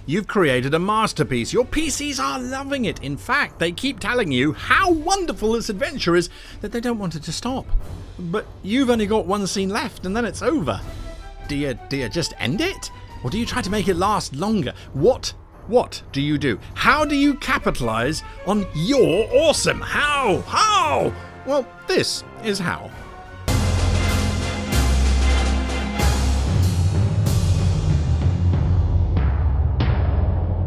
You've created a masterpiece. Your PCs are loving it. In fact, they keep telling you how wonderful this adventure is that they don't want it to stop. But you've only got one scene left and then it's over. Do you just end it? Or do you try to make it last longer? What do you do? How do you capitalize on your awesome? How? Well, this is how.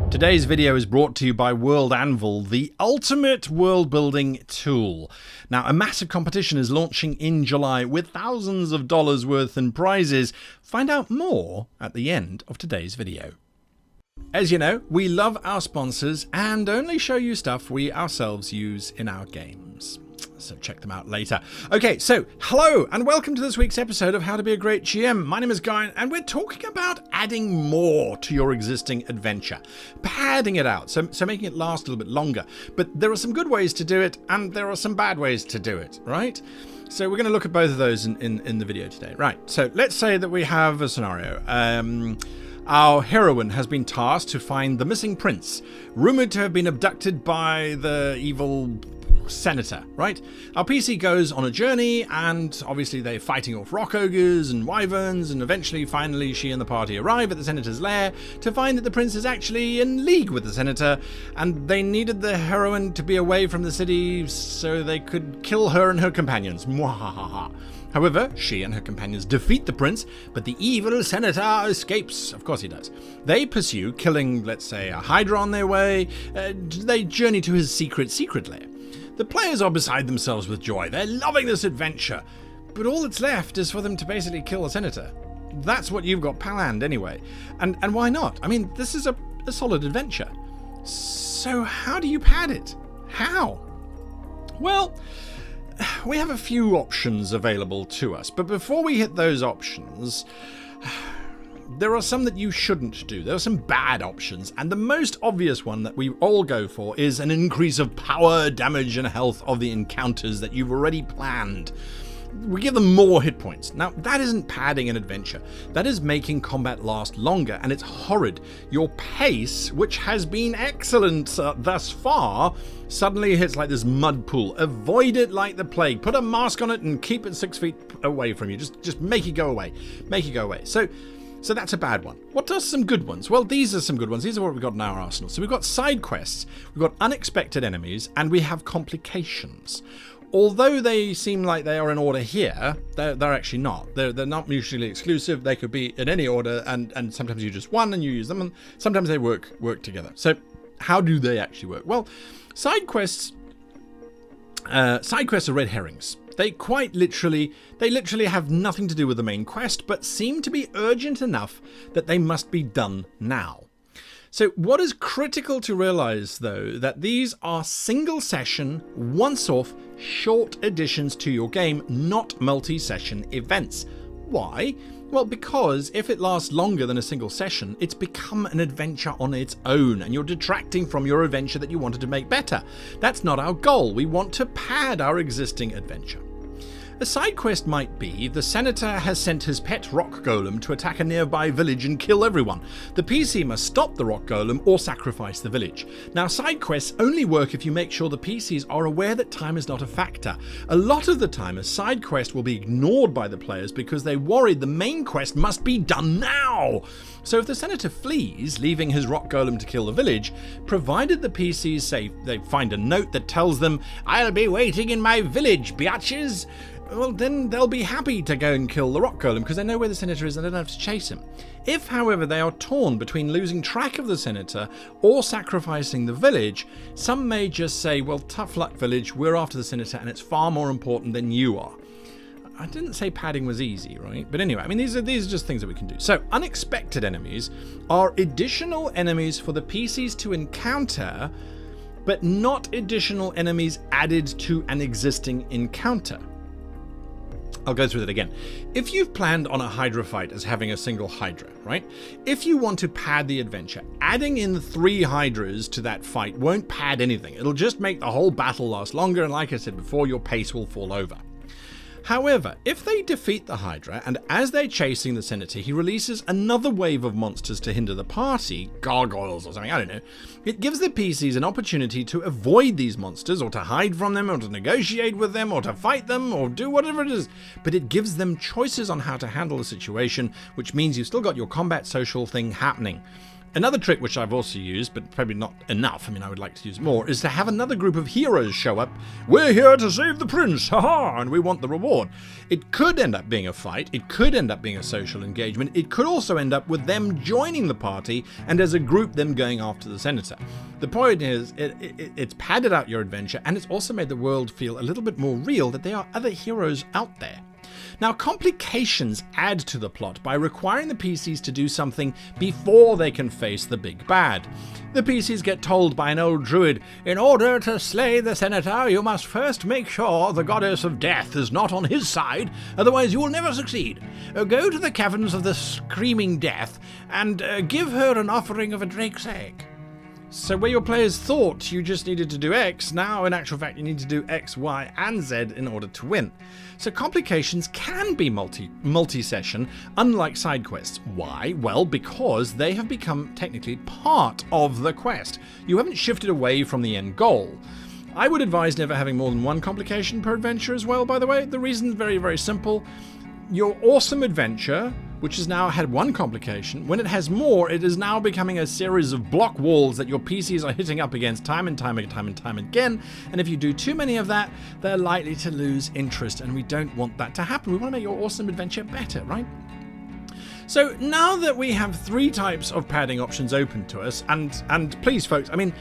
Today's video is brought to you by World Anvil, the ultimate world-building tool. Now, a massive competition is launching in July with thousands of dollars worth in prizes. Find out more at the end of today's video. As you know, we love our sponsors and only show you stuff we ourselves use in our games. So check them out later. Okay, so hello and welcome to this week's episode of How to Be a Great GM. My name is Guy and we're talking about adding more to your existing adventure. Padding it out, so making it last a little bit longer. But there are some good ways to do it and there are some bad ways to do it, right? So we're going to look at both of those in the video today. Right, so let's say that we have a scenario. Our heroine has been tasked to find the missing prince, rumoured to have been abducted by the evil senator, right? Our PC goes on a journey and obviously they're fighting off rock ogres and wyverns, and finally she and the party arrive at the senator's lair to find that the prince is actually in league with the senator and they needed the heroine to be away from the city so they could kill her and her companions. Mwahaha. However, she and her companions defeat the prince, but the evil senator escapes. Of course he does. They pursue, killing, let's say, a hydra on their way. They journey to his secret lair. The players are beside themselves with joy. They're loving this adventure. But all that's left is for them to basically kill the senator. That's what you've got planned anyway. And why not? I mean, this is a solid adventure. So how do you pad it? How? Well, we have a few options available to us. But before we hit those options, there are some that you shouldn't do. There are some bad options, and the most obvious one that we all go for is an increase of power, damage, and health of the encounters that you've already planned. We give them more hit points. Now, that isn't padding an adventure. That is making combat last longer, and it's horrid. Your pace, which has been excellent thus far, suddenly hits like this mud pool. Avoid it like the plague. Put a mask on it and keep it 6 feet away from you. Just make it go away. Make it go away. So that's a bad one. What are some good ones? Well, these are some good ones. These are what we've got in our arsenal. So we've got side quests, we've got unexpected enemies, and we have complications. Although they seem like they are in order here, they're actually not. They're not mutually exclusive. They could be in any order, and sometimes you just one and you use them, and sometimes they work together. So how do they actually work? Well, side quests are red herrings. They literally have nothing to do with the main quest, but seem to be urgent enough that they must be done now. So what is critical to realize, though, that these are single session, once-off, short additions to your game, not multi-session events. Why? Well, because if it lasts longer than a single session, it's become an adventure on its own, and you're detracting from your adventure that you wanted to make better. That's not our goal. We want to pad our existing adventure. A side quest might be the senator has sent his pet rock golem to attack a nearby village and kill everyone. The PC must stop the rock golem or sacrifice the village. Now, side quests only work if you make sure the PCs are aware that time is not a factor. A lot of the time, a side quest will be ignored by the players because they worried the main quest must be done now. So if the senator flees, leaving his rock golem to kill the village, provided the PCs say they find a note that tells them, "I'll be waiting in my village, biatches," well, then they'll be happy to go and kill the rock golem because they know where the senator is and they don't have to chase him. If, however, they are torn between losing track of the senator or sacrificing the village, some may just say, well, tough luck, village, we're after the senator and it's far more important than you are. I didn't say padding was easy, right? But anyway, I mean, these are just things that we can do. So, unexpected enemies are additional enemies for the PCs to encounter, but not additional enemies added to an existing encounter. I'll go through that again. If you've planned on a Hydra fight as having a single Hydra, right? If you want to pad the adventure, adding in 3 Hydras to that fight won't pad anything. It'll just make the whole battle last longer, and like I said before, your pace will fall over. However, if they defeat the Hydra, and as they're chasing the Senator, he releases another wave of monsters to hinder the party, gargoyles or something, I don't know, it gives the PCs an opportunity to avoid these monsters, or to hide from them, or to negotiate with them, or to fight them, or do whatever it is. But it gives them choices on how to handle the situation, which means you've still got your combat social thing happening. Another trick which I've also used, but probably not enough, I mean I would like to use more, is to have another group of heroes show up. We're here to save the prince, haha, and we want the reward. It could end up being a fight, it could end up being a social engagement, it could also end up with them joining the party, and as a group them going after the Senator. The point is, it's padded out your adventure, and it's also made the world feel a little bit more real that there are other heroes out there. Now, complications add to the plot by requiring the PCs to do something before they can face the big bad. The PCs get told by an old druid, in order to slay the Senator, you must first make sure the goddess of death is not on his side, otherwise you will never succeed. Go to the caverns of the screaming death and give her an offering of a drake's egg. So where your players thought you just needed to do X, now in actual fact you need to do X, Y, and Z in order to win. So complications can be multi-session, unlike side quests. Why? Well, because they have become technically part of the quest. You haven't shifted away from the end goal. I would advise never having more than one complication per adventure as well, by the way. The reason is very, very simple. Your awesome adventure, which has now had one complication, when it has more, it is now becoming a series of block walls that your PCs are hitting up against time and time again, and if you do too many of that, they're likely to lose interest, and we don't want that to happen. We want to make your awesome adventure better, right? So now that we have 3 types of padding options open to us, and please folks, I mean,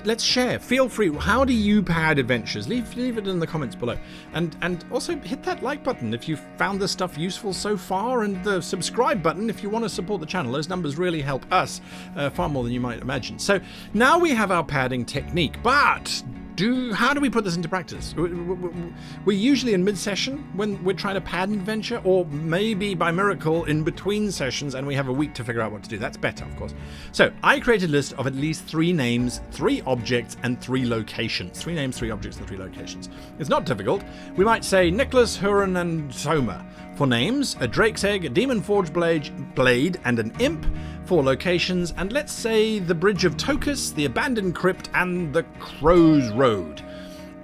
let's share, feel free, how do you pad adventures? Leave it in the comments below. And also hit that like button if you found this stuff useful so far, and the subscribe button if you want to support the channel. Those numbers really help us far more than you might imagine. So now we have our padding technique, but how do we put this into practice? We're usually in mid-session when we're trying to pad an adventure, or maybe by miracle in between sessions and we have a week to figure out what to do. That's better, of course. So I created a list of at least 3 names, 3 objects, and 3 locations. 3 names, 3 objects, and 3 locations. It's not difficult. We might say Nicholas, Huron, and Soma. For names, a drake's egg, a demon forged blade, and an imp. For locations, and let's say the Bridge of Tokus, the Abandoned Crypt, and the Crow's Road.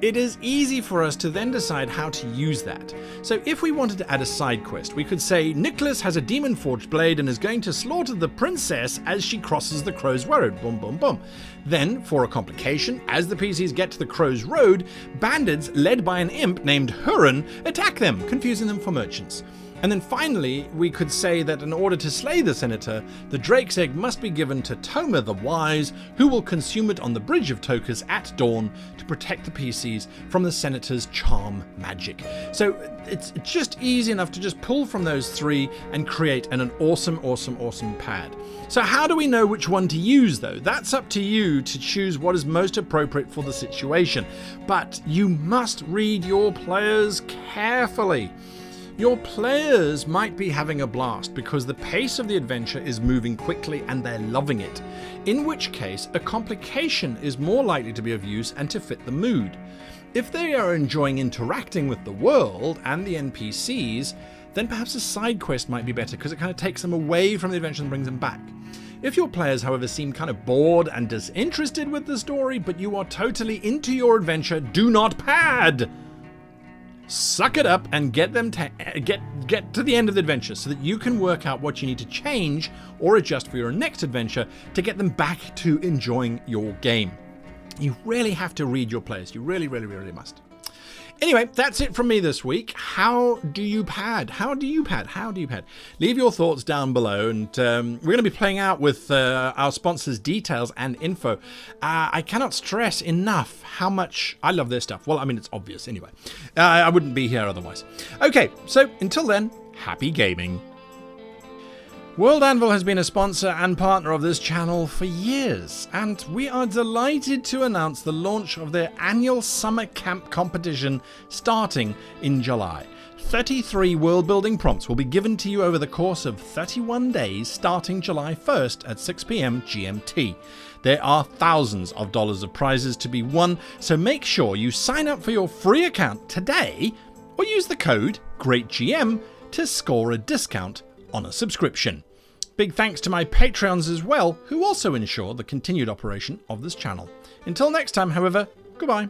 It is easy for us to then decide how to use that. So if we wanted to add a side quest, we could say Nicholas has a demon forged blade and is going to slaughter the princess as she crosses the Crow's Road. Boom, boom, boom. Then, for a complication, as the PCs get to the Crow's Road, bandits led by an imp named Huron attack them, confusing them for merchants. And then finally, we could say that in order to slay the Senator, the drake's egg must be given to Toma the Wise, who will consume it on the Bridge of Tokus at dawn to protect the PCs from the Senator's charm magic. So it's just easy enough to just pull from those 3 and create an awesome pad. So how do we know which one to use though? That's up to you to choose what is most appropriate for the situation. But you must read your players carefully. Your players might be having a blast because the pace of the adventure is moving quickly and they're loving it, in which case a complication is more likely to be of use and to fit the mood. If they are enjoying interacting with the world and the NPCs, then perhaps a side quest might be better because it kind of takes them away from the adventure and brings them back. If your players, however, seem kind of bored and disinterested with the story, but you are totally into your adventure, do not pad! Suck it up and get them get to the end of the adventure so that you can work out what you need to change or adjust for your next adventure to get them back to enjoying your game. You really have to read your players. You really must. Anyway, that's it from me this week. How do you pad? How do you pad? Leave your thoughts down below, and we're going to be playing out with our sponsors' details and info. I cannot stress enough how much I love their stuff. Well, I mean, it's obvious anyway. I wouldn't be here otherwise. Okay, so until then, happy gaming. World Anvil has been a sponsor and partner of this channel for years, and we are delighted to announce the launch of their annual summer camp competition starting in July. 33 world-building prompts will be given to you over the course of 31 days starting July 1st at 6 p.m. GMT. There are thousands of dollars of prizes to be won, so make sure you sign up for your free account today or use the code GREATGM to score a discount on a subscription. Big thanks to my Patreons as well, who also ensure the continued operation of this channel. Until next time, however, goodbye.